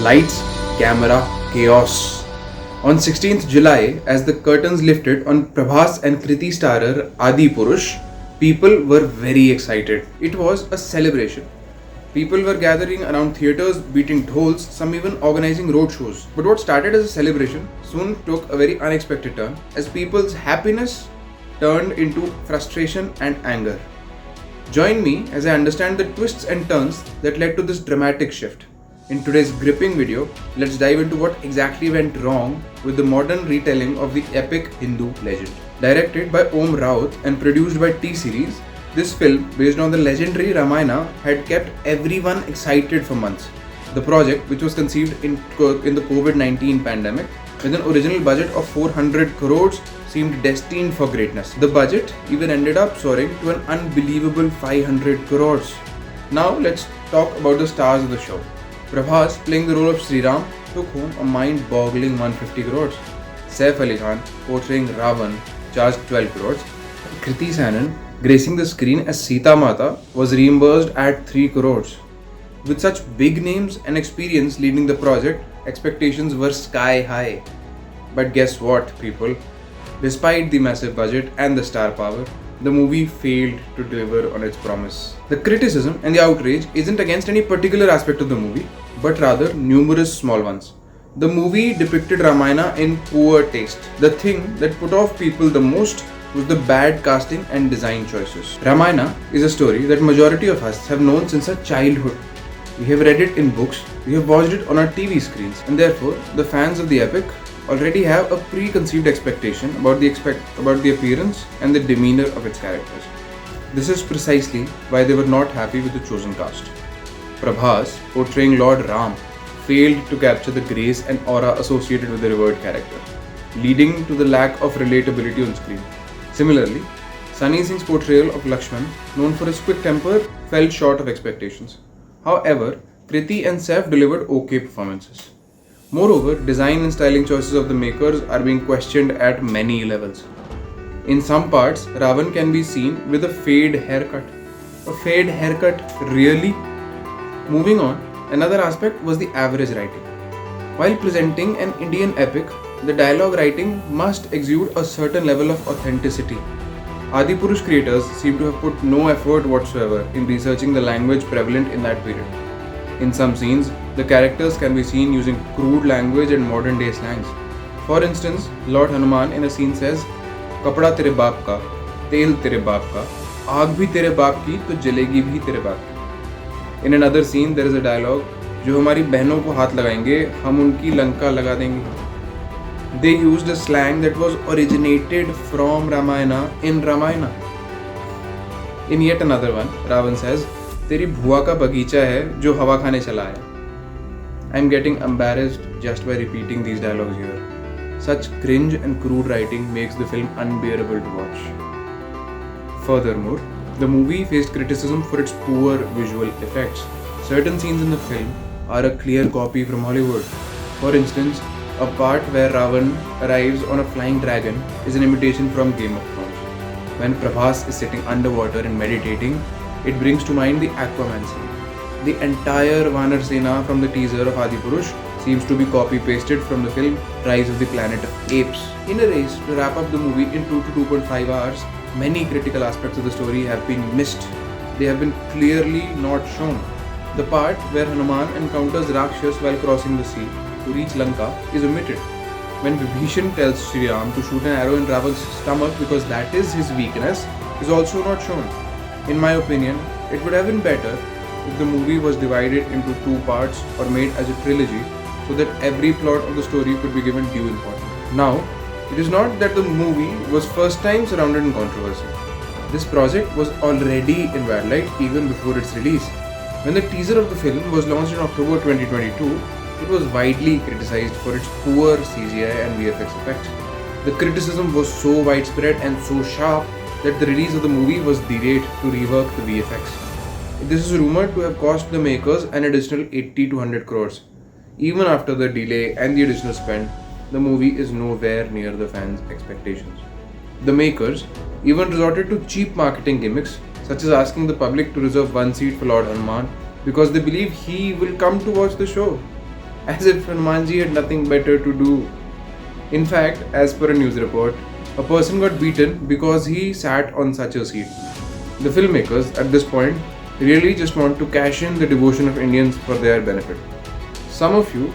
Lights, camera, chaos. On 16th July, as the curtains lifted on Prabhas and Kriti-starrer Adipurush, people were very excited. It was a celebration. People were gathering around theatres, beating Dhols, some even organizing roadshows. But what started as a celebration soon took a very unexpected turn as people's happiness turned into frustration and anger. Join me as I understand the twists and turns that led to this dramatic shift. In today's gripping video, let's dive into what exactly went wrong with the modern retelling of the epic Hindu legend. Directed by Om Raut and produced by T-Series, this film, based on the legendary Ramayana, had kept everyone excited for months. The project, which was conceived in the COVID-19 pandemic, with an original budget of 400 crores, seemed destined for greatness. The budget even ended up soaring to an unbelievable 500 crores. Now let's talk about the stars of the show. Prabhas, playing the role of Sri Ram, took home a mind-boggling 150 crores. Saif Ali Khan, portraying Ravan, charged 12 crores. Kriti Sanon, gracing the screen as Sita Mata, was reimbursed at 3 crores. With such big names and experience leading the project, expectations were sky high. But guess what, people? Despite the massive budget and the star power, the movie failed to deliver on its promise. The criticism and the outrage isn't against any particular aspect of the movie, but rather numerous small ones. The movie depicted Ramayana in poor taste. The thing that put off people the most was the bad casting and design choices. Ramayana is a story that majority of us have known since our childhood. We have read it in books, we have watched it on our TV screens, and therefore the fans of the epic already have a preconceived expectation about the appearance and the demeanor of its characters. This is precisely why they were not happy with the chosen cast. Prabhas, portraying Lord Ram, failed to capture the grace and aura associated with the revered character, leading to the lack of relatability on screen. Similarly, Sunny Singh's portrayal of Lakshman, known for his quick temper, fell short of expectations. However, Kriti and Saif delivered okay performances. Moreover, design and styling choices of the makers are being questioned at many levels. In some parts, Ravan can be seen with a fade haircut. A fade haircut, really? Moving on, another aspect was the average writing. While presenting an Indian epic, the dialogue writing must exude a certain level of authenticity. Adipurush creators seem to have put no effort whatsoever in researching the language prevalent in that period. In some scenes, the characters can be seen using crude language and modern day slangs. For instance, Lord Hanuman in a scene says, "Kapda tere baap ka, tel tere baap ka, aag bhi tere baap ki, to jalegi bhi tere baap ki." In another scene, there is a dialogue, "जो हमारी बहनों को हाथ लगाएंगे, हम उनकी लंका लगा देंगे." They used a slang that was originated from Ramayana in Ramayana. In yet another one, Ravan says, "तेरी भुआ का बगीचा है जो हवा खाने चला है." I am getting embarrassed just by repeating these dialogues here. Such cringe and crude writing makes the film unbearable to watch. Furthermore, the movie faced criticism for its poor visual effects. Certain scenes in the film are a clear copy from Hollywood. For instance, a part where Ravan arrives on a flying dragon is an imitation from Game of Thrones. When Prabhas is sitting underwater and meditating, it brings to mind the Aquaman scene. The entire Vanar Sena from the teaser of Adipurush seems to be copy-pasted from the film Rise of the Planet of Apes. In a race to wrap up the movie in 2 to 2.5 hours, many critical aspects of the story have been missed. They have been clearly not shown. The part where Hanuman encounters Rakshas while crossing the sea to reach Lanka is omitted. When Vibhishan tells Sri Ram to shoot an arrow in Ravan's stomach because that is his weakness is also not shown. In my opinion, it would have been better if the movie was divided into 2 parts or made as a trilogy so that every plot of the story could be given due importance. Now, it is not that the movie was first time surrounded in controversy. This project was already in bad light even before its release. When the teaser of the film was launched in October 2022, it was widely criticized for its poor CGI and VFX effects. The criticism was so widespread and so sharp that the release of the movie was delayed to rework the VFX. This is rumored to have cost the makers an additional 80 to 100 crores. Even after the delay and the additional spend, the movie is nowhere near the fans' expectations. The makers even resorted to cheap marketing gimmicks, such as asking the public to reserve one seat for Lord Hanuman because they believe he will come to watch the show. as if Hanumanji had nothing better to do. In fact, as per a news report, a person got beaten because he sat on such a seat. The filmmakers at this point really just want to cash in the devotion of Indians for their benefit. Some of you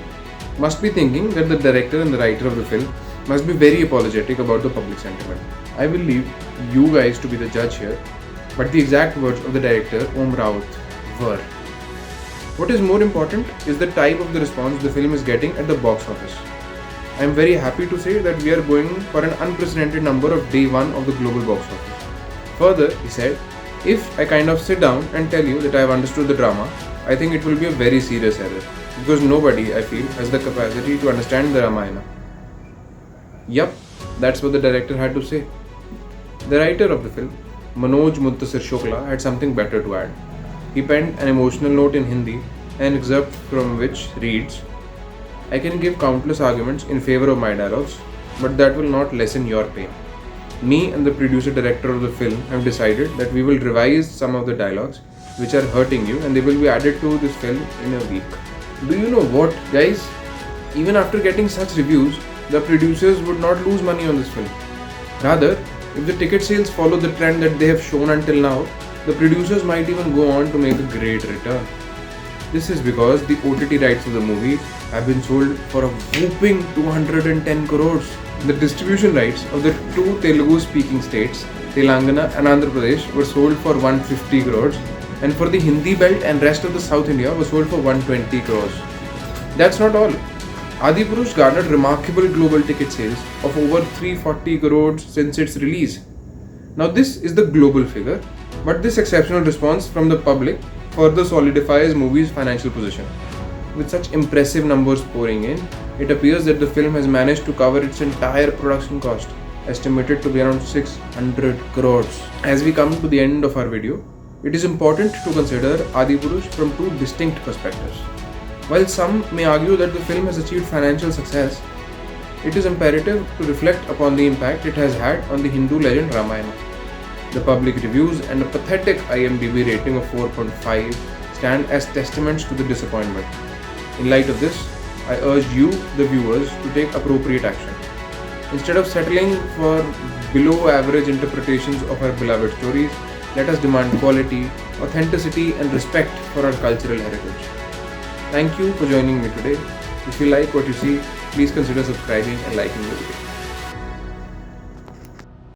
must be thinking that the director and the writer of the film must be very apologetic about the public sentiment. I will leave you guys to be the judge here, but the exact words of the director Om Raut were: what is more important is the type of the response the film is getting at the box office. I am very happy to say that we are going for an unprecedented number of day one of the global box office. Further, he said, if I kind of sit down and tell you that I have understood the drama, I think it will be a very serious error, because nobody, I feel, has the capacity to understand the Ramayana. Yup, that's what the director had to say. The writer of the film, Manoj Muntasir Shukla, had something better to add. He penned an emotional note in Hindi, an excerpt from which reads, I can give countless arguments in favor of my dialogues, but that will not lessen your pain. Me and the producer-director of the film have decided that we will revise some of the dialogues which are hurting you, and they will be added to this film in a week. Do you know what, guys? Even after getting such reviews, the producers would not lose money on this film. Rather, if the ticket sales follow the trend that they have shown until now, the producers might even go on to make a great return. This is because the OTT rights of the movie have been sold for a whopping 210 crores. The distribution rights of the two Telugu-speaking states, Telangana and Andhra Pradesh, were sold for 150 crores, and for the Hindi belt and rest of the South India was sold for 120 crores. That's not all. Adipurush garnered remarkable global ticket sales of over 340 crores since its release. Now this is the global figure, but this exceptional response from the public further solidifies movie's financial position. With such impressive numbers pouring in, it appears that the film has managed to cover its entire production cost, estimated to be around 600 crores. As we come to the end of our video, it is important to consider Adipurush from two distinct perspectives. While some may argue that the film has achieved financial success, it is imperative to reflect upon the impact it has had on the Hindu legend Ramayana. The public reviews and a pathetic IMDb rating of 4.5 stand as testaments to the disappointment. In light of this, I urge you, the viewers, to take appropriate action. Instead of settling for below average interpretations of our beloved stories, let us demand quality, authenticity, and respect for our cultural heritage. Thank you for joining me today. If you like what you see, please consider subscribing and liking the video.